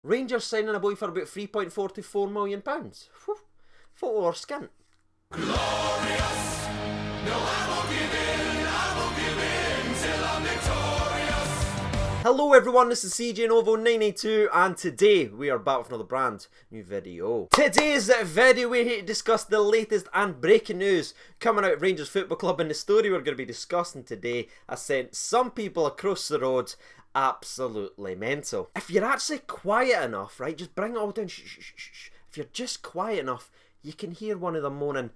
Rangers signing a boy for about £3.44 million. Whew. Photo or skint? Glorious. No, I won't give in till I'm victorious. Hello everyone, this is CJ Novo 982 and today we are back with another brand new video. Today's video we're here to discuss the latest and breaking news coming out of Rangers Football Club, and the story we're going to be discussing today has sent some people across the road absolutely mental. If you're actually quiet enough, right, just bring it all down, shh, shh, shh, shh. If you're just quiet enough, you can hear one of them moaning,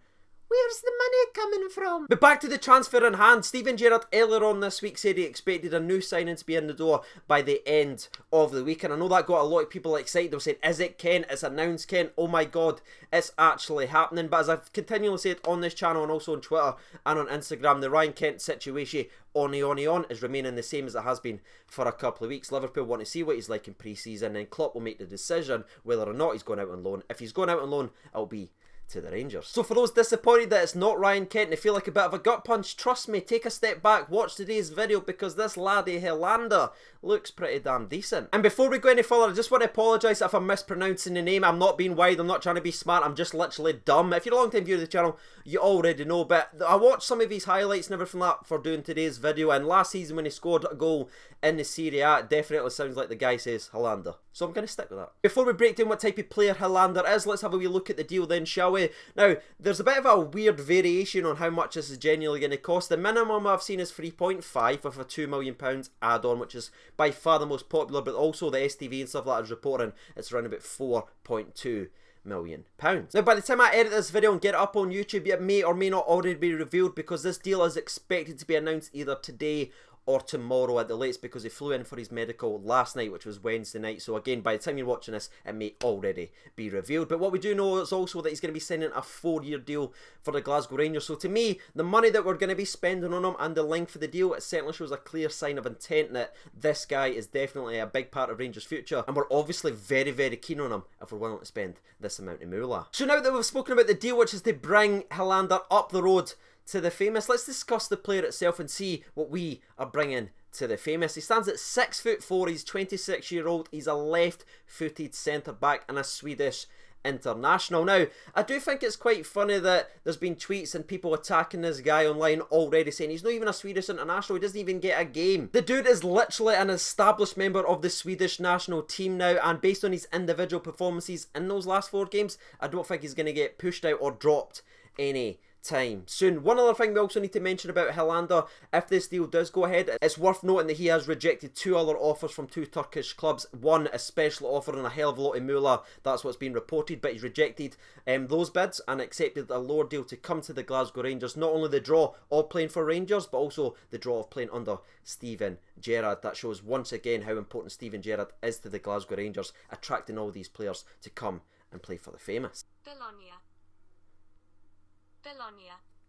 "Where's the money coming from?" But back to the transfer in hand. Steven Gerrard earlier on this week said he expected a new signing to be in the door by the end of the week. And I know that got a lot of people excited. They were saying, is it Ken? It's announced Ken. Oh my God, it's actually happening. But as I've continually said on this channel and also on Twitter and on Instagram, the Ryan Kent situation on is remaining the same as it has been for a couple of weeks. Liverpool want to see what he's like in pre-season, and Klopp will make the decision whether or not he's going out on loan. If he's going out on loan, it'll be to the Rangers. So for those disappointed that it's not Ryan Kent and they feel like a bit of a gut punch, trust me, take a step back, watch today's video, because this laddie Helander looks pretty damn decent. And before we go any further, I just want to apologise if I'm mispronouncing the name. I'm not being wide, I'm not trying to be smart, I'm just literally dumb. If you're a long time viewer of the channel, you already know, but I watched some of his highlights and everything like that for doing today's video, and last season when he scored a goal in the Serie it definitely sounds like the guy says Helander. So I'm going to stick with that. Before we break down what type of player Helander is, let's have a wee look at the deal then, shall we? Now, there's a bit of a weird variation on how much this is genuinely going to cost. The minimum I've seen is 3.5 with a £2 million add-on, which is by far the most popular, but also the STV and stuff like that is reporting it's around about £4.2 million. Now, by the time I edit this video and get it up on YouTube, it may or may not already be revealed, because this deal is expected to be announced either today or tomorrow at the latest, because he flew in for his medical last night, which was Wednesday night. So again, by the time you're watching this, it may already be revealed. But what we do know is also that he's going to be signing a 4-year deal for the Glasgow Rangers. So to me, the money that we're going to be spending on him and the length of the deal, it certainly shows a clear sign of intent that this guy is definitely a big part of Rangers' future, and we're obviously very, very keen on him if we're willing to spend this amount of moolah. So now that we've spoken about the deal, which is to bring Helander up the road to the famous, let's discuss the player itself and see what we are bringing to the famous. He stands at 6'4", he's 26-year-old, he's a left-footed centre-back and a Swedish international. Now, I do think it's quite funny that there's been tweets and people attacking this guy online already saying he's not even a Swedish international, he doesn't even get a game. The dude is literally an established member of the Swedish national team now, and based on his individual performances in those last 4 games, I don't think he's going to get pushed out or dropped any time soon. One other thing we also need to mention about Helander, if this deal does go ahead, it's worth noting that he has rejected 2 other offers from 2 Turkish clubs. One a special offer and a hell of a lot of moolah, that's what's been reported, but he's rejected those bids and accepted a lower deal to come to the Glasgow Rangers. Not only the draw of playing for Rangers, but also the draw of playing under Steven Gerrard. That shows once again how important Steven Gerrard is to the Glasgow Rangers, attracting all these players to come and play for the famous.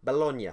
Bologna.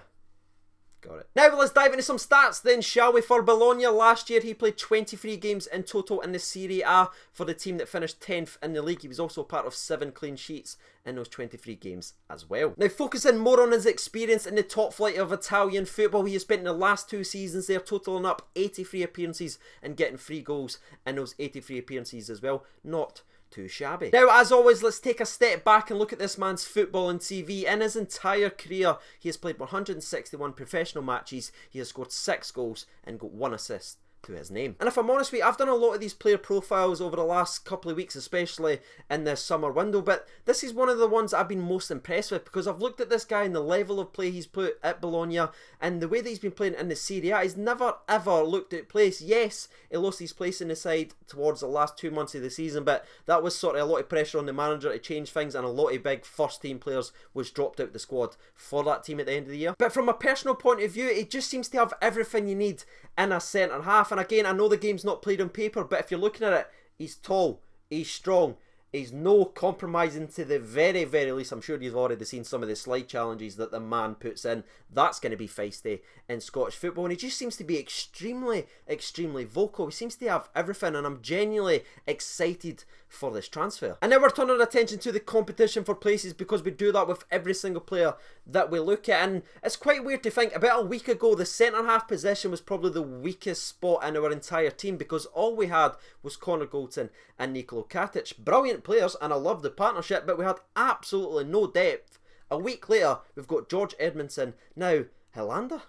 Got it. Now let's dive into some stats then, shall we? For Bologna, last year he played 23 games in total in the Serie A for the team that finished 10th in the league. He was also part of 7 clean sheets in those 23 games as well. Now, focusing more on his experience in the top flight of Italian football, he has spent the last 2 seasons there, totaling up 83 appearances and getting 3 goals in those 83 appearances as well. Not too shabby. Now, as always, let's take a step back and look at this man's football and CV. In his entire career, he has played 161 professional matches, he has scored 6 goals and got 1 assist to his name. And if I'm honest with you, I've done a lot of these player profiles over the last couple of weeks, especially in this summer window, but this is one of the ones I've been most impressed with, because I've looked at this guy and the level of play he's put at Bologna and the way that he's been playing in the Serie A. He's never ever looked at place. Yes, he lost his place in the side towards the last 2 months of the season, but that was sort of a lot of pressure on the manager to change things, and a lot of big first team players was dropped out the squad for that team at the end of the year. But from a personal point of view, he just seems to have everything you need in a centre half. And again, I know the game's not played on paper, but if you're looking at it, he's tall, he's strong, He's no compromising to the very, very least. I'm sure you've already seen some of the slide challenges that the man puts in. That's going to be feisty in Scottish football. And he just seems to be extremely, extremely vocal. He seems to have everything, and I'm genuinely excited for this transfer. And now we're turning our attention to the competition for places, because we do that with every single player that we look at. And it's quite weird to think, about a week ago, the centre-half position was probably the weakest spot in our entire team, because all we had was Connor Goldson and Nikola Katic. Brilliant players, and I love the partnership, but we had absolutely no depth. A week later, we've got George Edmondson, now Helander.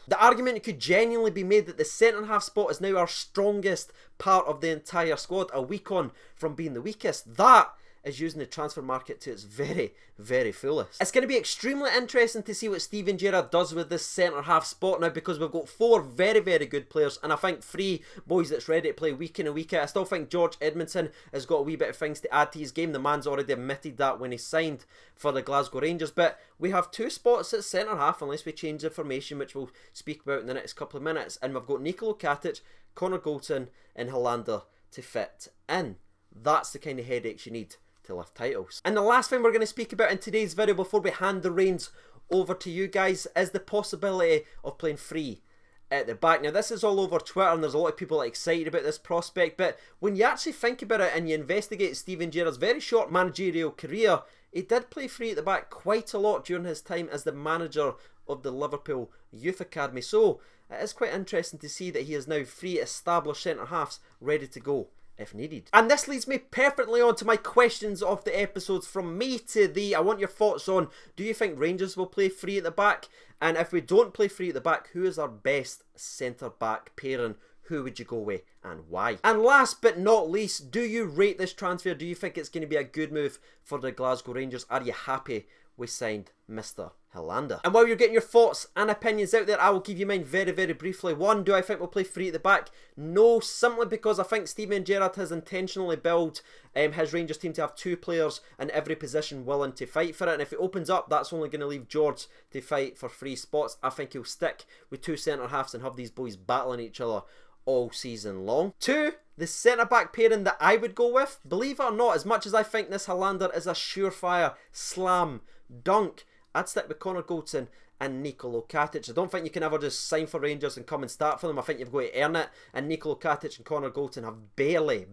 The argument could genuinely be made that the centre-half spot is now our strongest part of the entire squad, a week on from being the weakest. That is using the transfer market to its very, very fullest. It's going to be extremely interesting to see what Steven Gerrard does with this centre-half spot now, because we've got 4 very, very good players, and I think 3 boys that's ready to play week in and week out. I still think George Edmondson has got a wee bit of things to add to his game. The man's already admitted that when he signed for the Glasgow Rangers, but we have 2 spots at centre-half, unless we change the formation, which we'll speak about in the next couple of minutes, and we've got Nikola Katic, Connor Goldson and Helander to fit in. That's the kind of headaches you need to lift titles. And the last thing we're going to speak about in today's video before we hand the reins over to you guys is the possibility of playing free at the back. Now, this is all over Twitter, and there's a lot of people excited about this prospect, but when you actually think about it and you investigate Steven Gerrard's very short managerial career, he did play free at the back quite a lot during his time as the manager of the Liverpool Youth Academy. So it is quite interesting to see that he is now 3 established centre-halves ready to go if needed. And this leads me perfectly on to my questions of the episodes from me to thee. I want your thoughts on, do you think Rangers will play free at the back? And if we don't play free at the back, who is our best centre-back pairing? Who would you go with and why? And last but not least, do you rate this transfer? Do you think it's going to be a good move for the Glasgow Rangers? Are you happy we signed Mr. Helander? And while you're getting your thoughts and opinions out there, I will give you mine very, very briefly. 1, do I think we'll play free at the back? No, simply because I think Steven Gerrard has intentionally built his Rangers team to have 2 players in every position willing to fight for it. And if it opens up, that's only going to leave George to fight for 3 spots. I think he'll stick with 2 centre-halves and have these boys battling each other all season long. 2, the centre-back pairing that I would go with, believe it or not, as much as I think this Helander is a surefire slam dunk, I'd stick with Connor Goldson and Nikola Katic. I don't think you can ever just sign for Rangers and come and start for them. I think you've got to earn it, and Nikola Katic and Connor Goldson have barely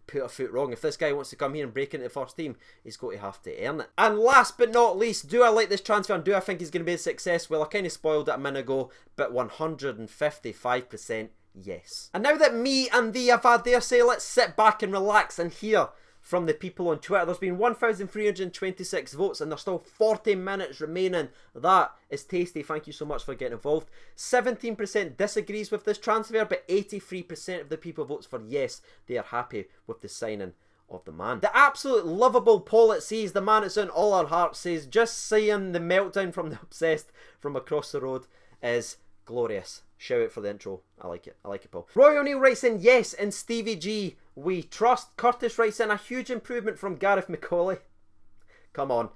put a foot wrong. If this guy wants to come here and break into the first team, he's going to have to earn it. And last but not least, do I like this transfer and do I think he's going to be a success? Well, I kind of spoiled it a minute ago, but 155% yes. And now that me and thee have had their say, let's sit back and relax and hear from the people on Twitter. There's been 1,326 votes and there's still 40 minutes remaining. That is tasty. Thank you so much for getting involved. 17% disagrees with this transfer, but 83% of the people votes for yes. They are happy with the signing of the man. The absolute lovable Paul that says, the man that's in all our hearts, says, just seeing the meltdown from the obsessed from across the road is glorious. Shout out for the intro. I like it, Paul. Roy O'Neill writes in, yes, and Stevie G we trust. Curtis writes in, a huge improvement from Gareth McCauley. Come on.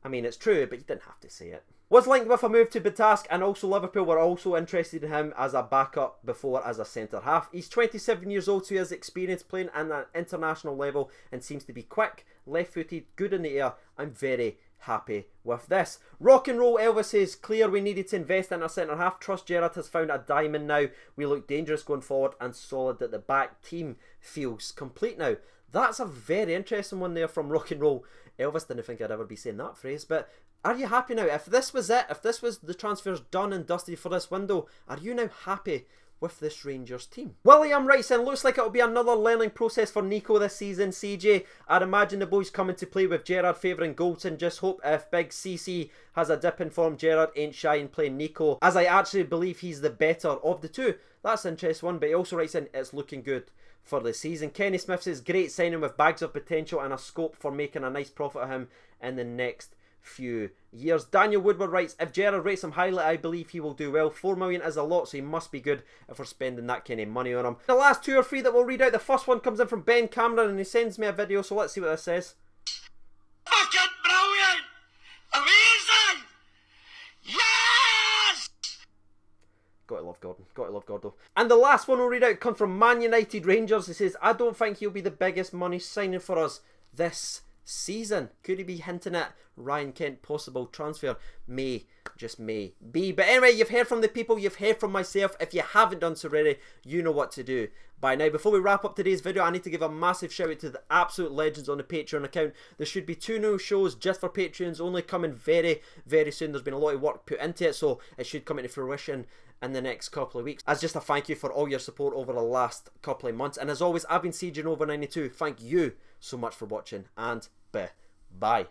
I mean, it's true, but you didn't have to say it. Was linked with a move to Batask, and also Liverpool were also interested in him as a backup before as a centre-half. He's 27 years old, so he has experience playing at an international level and seems to be quick, left-footed, good in the air. I'm very happy with this. Rock and Roll Elvis says, clear we needed to invest in a centre-half. Trust Gerrard has found a diamond now. We look dangerous going forward and solid at the back. Team feels complete now. That's a very interesting one there from Rock and Roll Elvis. Didn't think I'd ever be saying that phrase, but are you happy now? If this was it, if this was the transfers done and dusted for this window, are you now happy with this Rangers team? William writes in, looks like it'll be another learning process for Nico this season. CJ, I'd imagine the boys coming to play with Gerrard favouring Goldson. Just hope if Big CC has a dip in form, Gerrard ain't shy in playing Nico, as I actually believe he's the better of the two. That's an interesting one, but he also writes in, it's looking good for the season. Kenny Smith says, great signing with bags of potential and a scope for making a nice profit of him in the next few years. Daniel Woodward writes, if Gerrard rates him highly, I believe he will do well. 4 million is a lot, so he must be good if we're spending that kind of money on him. The last 2 or 3 that we'll read out, the first one comes in from Ben Cameron and he sends me a video, so let's see what this says. Fucking brilliant! Amazing! Yes! Gotta love Gordon. Gotta love Gordo. And the last one we'll read out comes from Man United Rangers. It says, I don't think he'll be the biggest money signing for us this season. Could he be hinting at Ryan Kent possible transfer? May, just may be. But anyway, you've heard from the people, you've heard from myself. If you haven't done so already, you know what to do by now. Before we wrap up today's video, I need to give a massive shout out to the absolute legends on the Patreon account. There should be 2 new shows just for Patreons only coming very, very soon. There's been a lot of work put into it, so it should come into fruition in the next couple of weeks. As just a thank you for all your support over the last couple of months. And as always, I've been CJ Nova92. Thank you so much for watching, and bye.